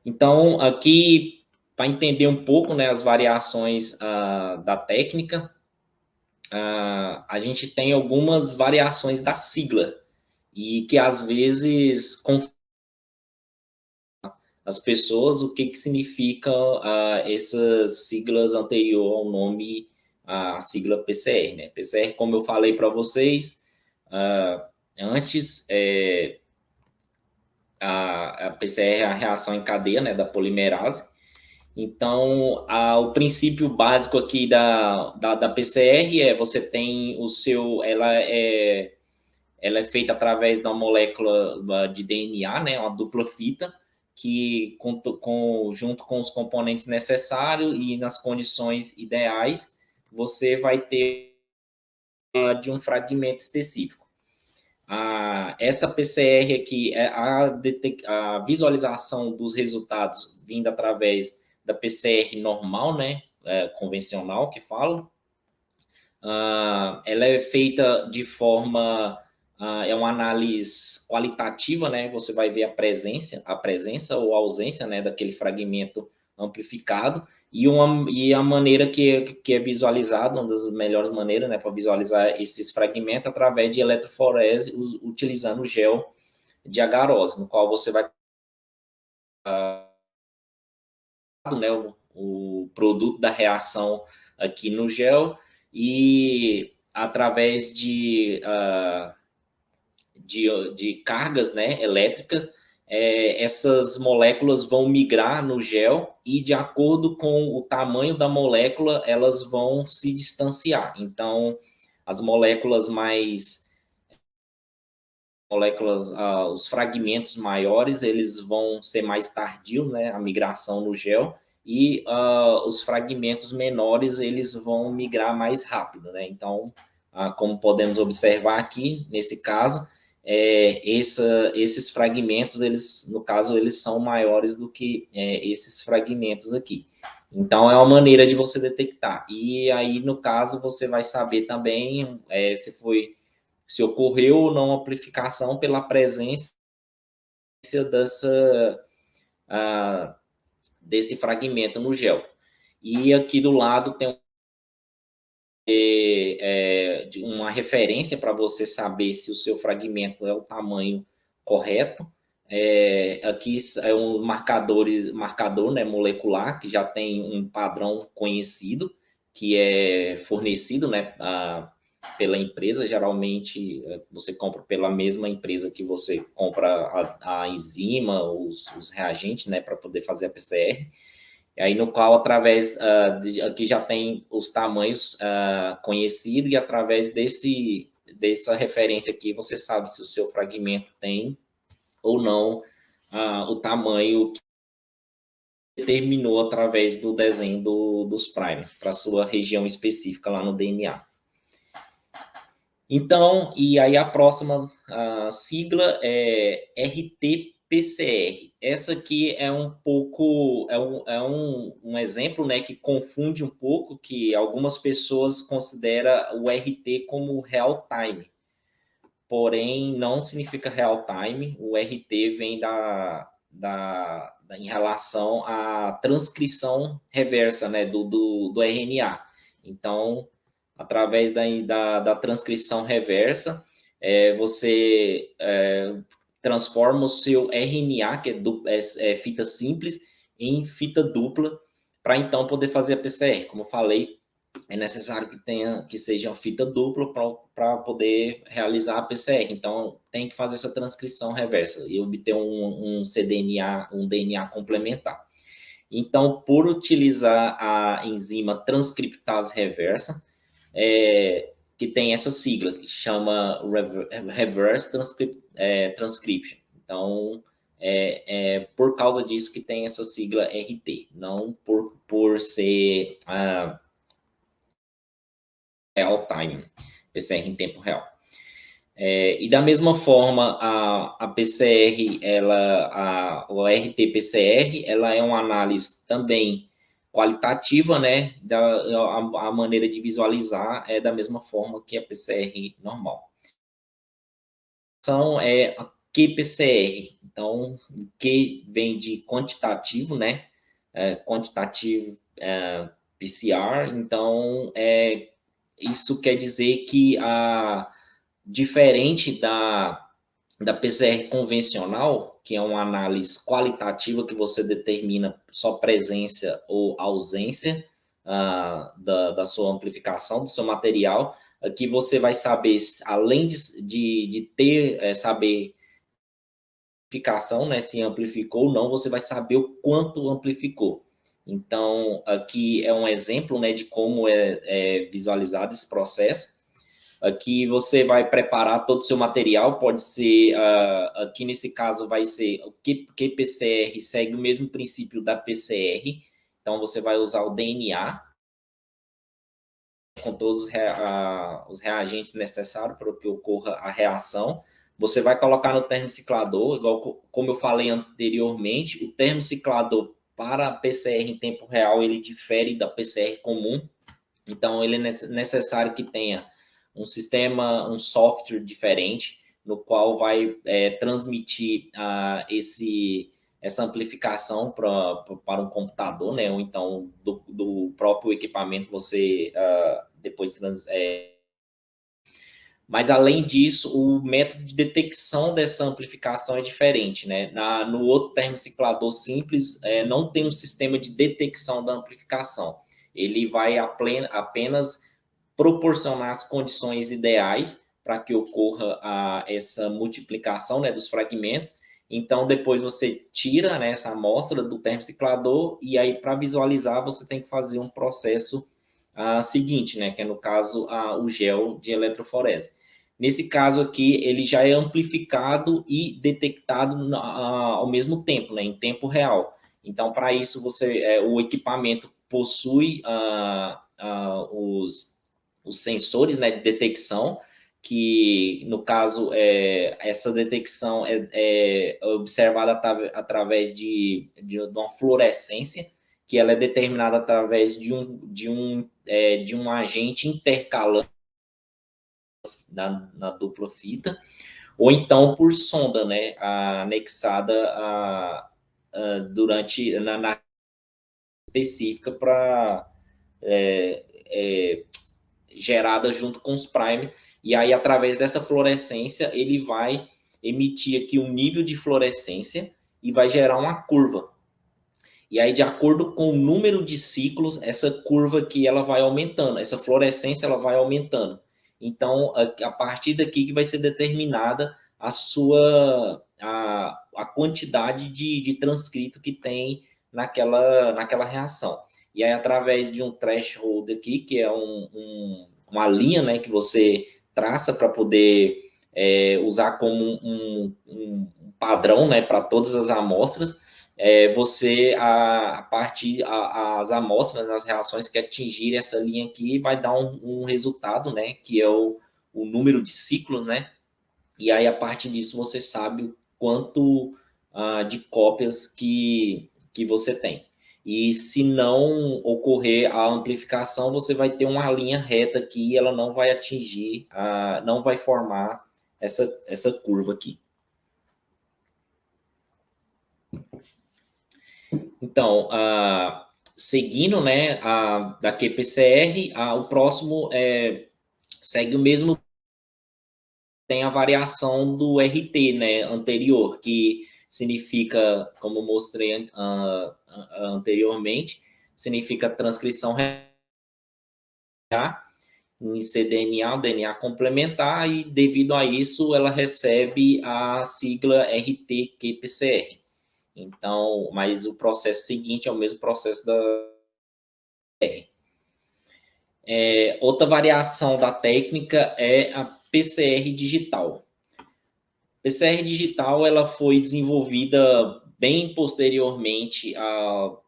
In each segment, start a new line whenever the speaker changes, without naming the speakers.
Então, aqui, para entender um pouco, né, as variações da técnica, a gente tem algumas variações da sigla, e que às vezes confundem as pessoas o que significa essas siglas anterior ao nome, a sigla PCR, né? PCR, como eu falei para vocês antes, a PCR é a reação em cadeia, né, da polimerase. Então, o princípio básico aqui da PCR você tem o seu, ela é feita através da molécula de DNA, né, uma dupla fita, que junto com os componentes necessários e nas condições ideais, você vai ter de um fragmento específico. Essa PCR aqui, a visualização dos resultados vindo através da PCR normal, né, convencional que fala, ela é feita de forma, é uma análise qualitativa, né, você vai ver a presença ou ausência, né, daquele fragmento amplificado, e a maneira que é visualizada, uma das melhores maneiras, né, para visualizar esses fragmentos, através de eletroforese, utilizando o gel de agarose, no qual você vai né, o produto da reação aqui no gel, e através de cargas, né, elétricas, essas moléculas vão migrar no gel, e de acordo com o tamanho da molécula, elas vão se distanciar. Então, as moléculas os fragmentos maiores, eles vão ser mais tardios, né, a migração no gel, e os fragmentos menores, eles vão migrar mais rápido, né? Então, como podemos observar aqui, nesse caso, esses fragmentos, eles, no caso, eles são maiores do que esses fragmentos aqui. Então, é uma maneira de você detectar. E aí, no caso, você vai saber também se ocorreu ou não amplificação pela presença desse fragmento no gel. E aqui do lado tem uma referência para você saber se o seu fragmento é o tamanho correto. Aqui é um marcador, né, molecular, que já tem um padrão conhecido, que é fornecido, né, pela empresa. Geralmente você compra pela mesma empresa que você compra a enzima, os reagentes, né, para poder fazer a PCR. E aí, no qual, através aqui já tem os tamanhos conhecidos, e através dessa referência aqui, você sabe se o seu fragmento tem ou não o tamanho que determinou através do desenho dos primers, para a sua região específica lá no DNA. Então, e aí a próxima sigla é RT-PCR. Essa aqui é um pouco, um exemplo, né, que confunde um pouco, que algumas pessoas consideram o RT como real time, porém não significa real time. O RT vem em relação à transcrição reversa, né, do RNA. Então, através da transcrição reversa, você transforma o seu RNA, que é fita simples, em fita dupla, para então poder fazer a PCR. Como eu falei, é necessário que seja uma fita dupla para poder realizar a PCR. Então, tem que fazer essa transcrição reversa e obter um cDNA, um DNA complementar. Então, por utilizar a enzima transcriptase reversa, que tem essa sigla, que chama Reverse Transcription. Então, por causa disso que tem essa sigla RT, não por ser real time, PCR em tempo real. E da mesma forma, a PCR, o RT-PCR, ela é uma análise também qualitativa, né? A maneira de visualizar é da mesma forma que a PCR normal. Então, QPCR. Então, Q vem de quantitativo, né? Quantitativo PCR. Então, isso quer dizer que diferente da PCR convencional, que é uma análise qualitativa que você determina só presença ou ausência da sua amplificação, do seu material, aqui você vai saber, além de ter, saber amplificação, né, se amplificou ou não, você vai saber o quanto amplificou. Então, aqui é um exemplo, né, de como é visualizado esse processo. Aqui você vai preparar todo o seu material, pode ser, aqui nesse caso vai ser o QPCR, segue o mesmo princípio da PCR, então você vai usar o DNA, com todos os reagentes necessários para que ocorra a reação. Você vai colocar no termociclador, igual como eu falei anteriormente, o termociclador para a PCR em tempo real, ele difere da PCR comum, então ele é necessário que tenha um sistema, um software diferente, no qual vai transmitir essa amplificação para um computador, né? Ou então do próprio equipamento você depois mas, além disso, o método de detecção dessa amplificação é diferente, né? No outro termociclador simples, não tem um sistema de detecção da amplificação. Ele vai apenas proporcionar as condições ideais para que ocorra essa multiplicação, né, dos fragmentos. Então, depois você tira, né, essa amostra do termociclador e aí, para visualizar, você tem que fazer um processo seguinte, né, que é, no caso, o gel de eletroforese. Nesse caso aqui, ele já é amplificado e detectado ao mesmo tempo, né, em tempo real. Então, para isso, o equipamento possui os sensores, né, de detecção, que, no caso, essa detecção é observada através de uma fluorescência, que ela é determinada através de um agente intercalante na dupla fita, ou então por sonda, né, anexada na específica para gerada junto com os primes, e aí através dessa fluorescência ele vai emitir aqui um nível de fluorescência e vai gerar uma curva. E aí, de acordo com o número de ciclos, essa curva aqui ela vai aumentando, essa fluorescência ela vai aumentando. Então, a partir daqui que vai ser determinada a quantidade de transcrito que tem naquela reação. E aí, através de um threshold aqui, que é uma linha, né, que você traça para poder usar como um padrão, né, para todas as amostras, as amostras, as reações que atingirem essa linha aqui, vai dar um resultado, né, que é o número de ciclos, né, e aí a partir disso você sabe o quanto de cópias que você tem. E se não ocorrer a amplificação, você vai ter uma linha reta aqui e ela não vai atingir, não vai formar essa curva aqui. Então, seguindo, né, da QPCR, o próximo segue o mesmo, tem a variação do RT, né, anterior, que significa, como mostrei anteriormente, significa transcrição em cDNA, o DNA complementar, e devido a isso ela recebe a sigla RT-QPCR. Então, mas o processo seguinte é o mesmo processo da outra variação da técnica é a PCR digital. PCR digital ela foi desenvolvida bem posteriormente ao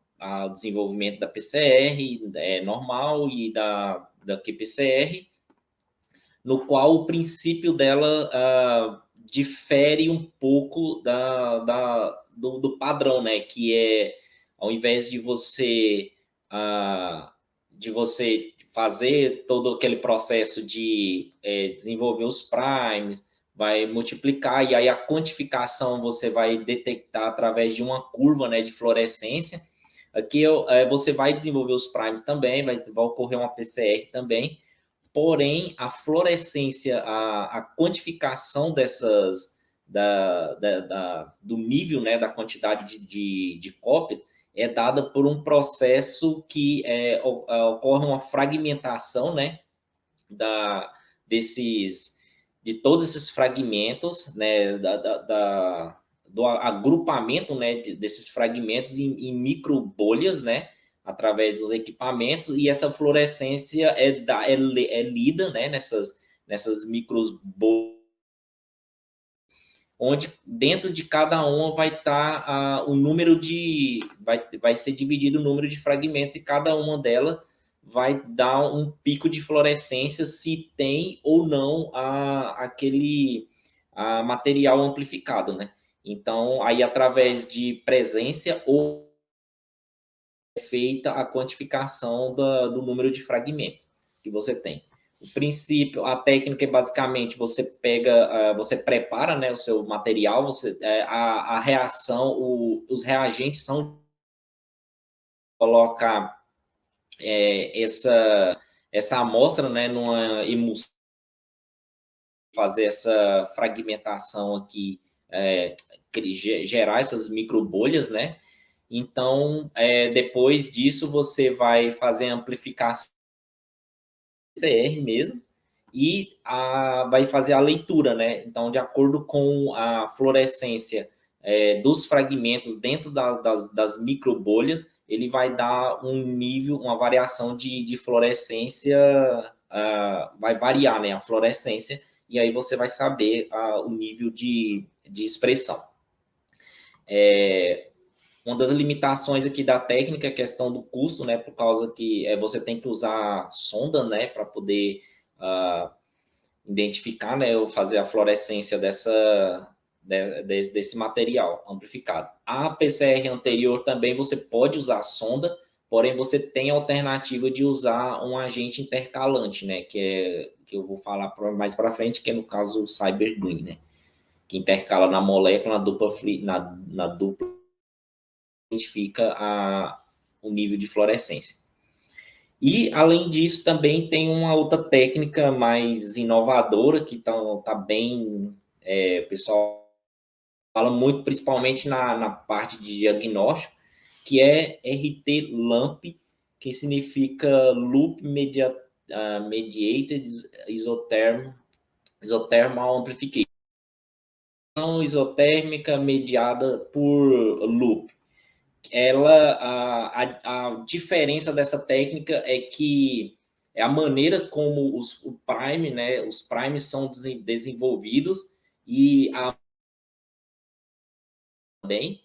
desenvolvimento da PCR normal e da QPCR, no qual o princípio dela difere um pouco do padrão, né? Que é, ao invés de você fazer todo aquele processo de desenvolver os primes, vai multiplicar, e aí a quantificação você vai detectar através de uma curva, né, de fluorescência. Aqui você vai desenvolver os primes também, vai ocorrer uma PCR também, porém a fluorescência, a quantificação dessas, do nível, né, da quantidade de cópia, é dada por um processo que ocorre uma fragmentação, né, da, desses, de todos esses fragmentos, né, do agrupamento, né, desses fragmentos em micro bolhas, né, através dos equipamentos, e essa fluorescência é lida, né, nessas micro bolhas, onde dentro de cada uma vai estar o número de. Vai ser dividido o número de fragmentos, e cada uma delas vai dar um pico de fluorescência se tem ou não aquele material amplificado, né? Então, aí através de presença ou é feita a quantificação do número de fragmentos que você tem. O princípio, a técnica é basicamente você pega, você prepara, né, o seu material, a reação, os reagentes são colocar essa amostra, né, numa emulsão, fazer essa fragmentação aqui, gerar essas microbolhas, né? Então, depois disso, você vai fazer a amplificação PCR mesmo, e vai fazer a leitura, né? Então, de acordo com a fluorescência dos fragmentos dentro das microbolhas, ele vai dar um nível, uma variação de fluorescência, vai variar, né? A fluorescência, e aí você vai saber o nível de expressão. Uma das limitações aqui da técnica é a questão do custo, né? Por causa que você tem que usar sonda, né? Para poder identificar, né? Ou fazer a fluorescência desse material amplificado. A PCR anterior também você pode usar sonda, porém você tem a alternativa de usar um agente intercalante, né? Que eu vou falar mais para frente, que é no caso o CyberGreen, né? Que intercala na molécula, na dupla identifica o nível de fluorescência. E, além disso, também tem uma outra técnica mais inovadora, que tá bem, o pessoal fala muito, principalmente na parte de diagnóstico, que é RT-LAMP, que significa Loop Mediated Isothermal Amplification. Isotérmica mediada por loop. A diferença dessa técnica é que é a maneira como os primes são desenvolvidos, e também,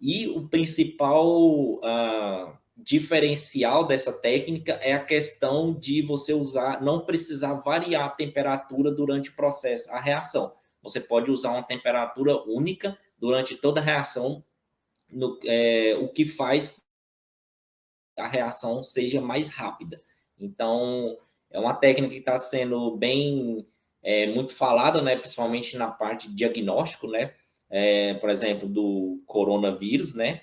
e o principal diferencial dessa técnica é a questão de você não precisar variar a temperatura durante o processo, a reação. Você pode usar uma temperatura única durante toda a reação, o que faz a reação seja mais rápida. Então, é uma técnica que está sendo muito falada, né, principalmente na parte de diagnóstico, né, por exemplo, do coronavírus, né,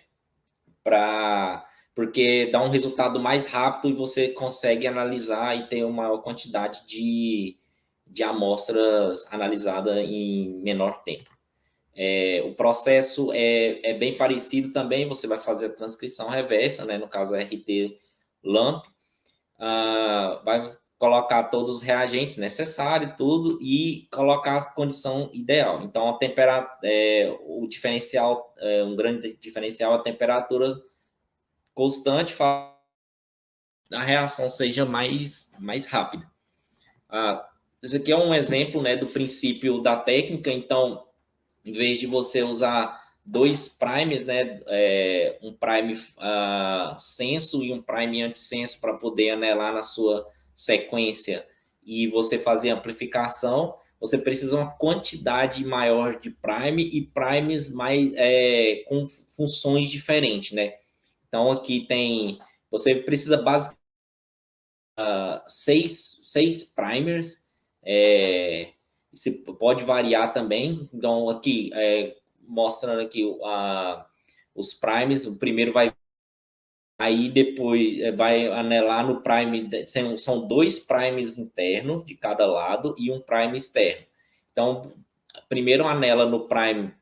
porque dá um resultado mais rápido e você consegue analisar e ter uma maior quantidade de amostras analisadas em menor tempo. O processo é bem parecido também, você vai fazer a transcrição reversa, né, no caso RT-LAMP, vai colocar todos os reagentes necessários, tudo, e colocar a condição ideal. Então, o diferencial, um grande diferencial é a temperatura constante, a reação seja mais rápida. Esse aqui é um exemplo, né, do princípio da técnica. Então, em vez de você usar dois primes, né, um prime senso e um prime antissenso para poder anelar na sua sequência e você fazer amplificação, você precisa uma quantidade maior de prime e primes com funções diferentes, né? Então, aqui você precisa basicamente seis primers, Isso pode variar também. Então, aqui, mostrando aqui os primes, o primeiro vai... Aí depois vai anelar no prime, são 2 primes internos de cada lado e um prime externo. Então, primeiro anela no prime,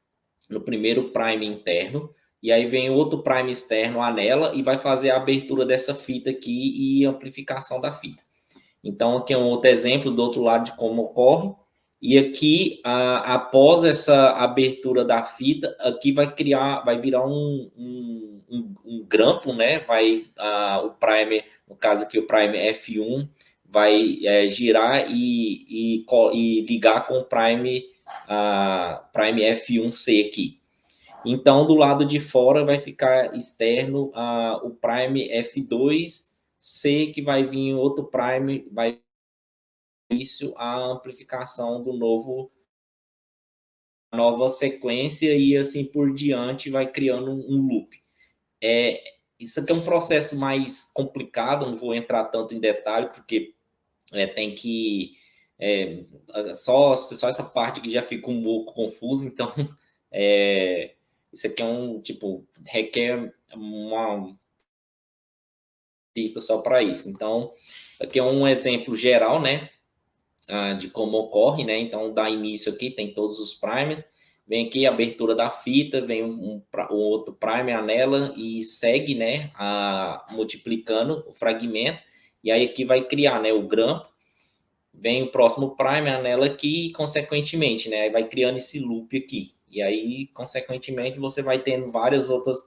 no primeiro prime interno, e aí vem outro prime externo, anela, e vai fazer a abertura dessa fita aqui e amplificação da fita. Então, aqui é um outro exemplo do outro lado de como ocorre. E aqui, após essa abertura da fita, aqui vai virar um grampo, né? O primer, no caso aqui o primer F1, vai girar e ligar com o prime F1C aqui. Então, do lado de fora vai ficar externo o prime F2C, que vai vir outro prime, vai início a amplificação do nova sequência e assim por diante vai criando um loop. Isso aqui é um processo mais complicado, não vou entrar tanto em detalhe, porque tem que... só essa parte que já fica um pouco confuso, então isso aqui requer uma cifra só para isso. Então, aqui é um exemplo geral, né, de como ocorre, né? Então, dá início aqui, tem todos os primes, vem aqui a abertura da fita, vem um outro primer, anela, e segue, né, multiplicando o fragmento, e aí aqui vai criar, né, o grampo, vem o próximo primer, anela aqui, e consequentemente, né, aí vai criando esse loop aqui, e aí, consequentemente, você vai tendo várias outras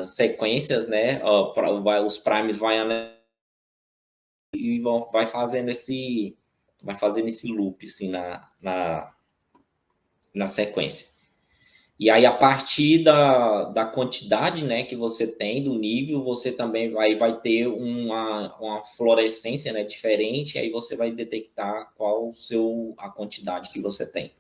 sequências, né, os primes vai e vai fazendo esse loop assim na sequência. E aí, a partir da quantidade, né, que você tem, do nível, você também vai ter uma fluorescência, né, diferente, aí você vai detectar qual a quantidade que você tem.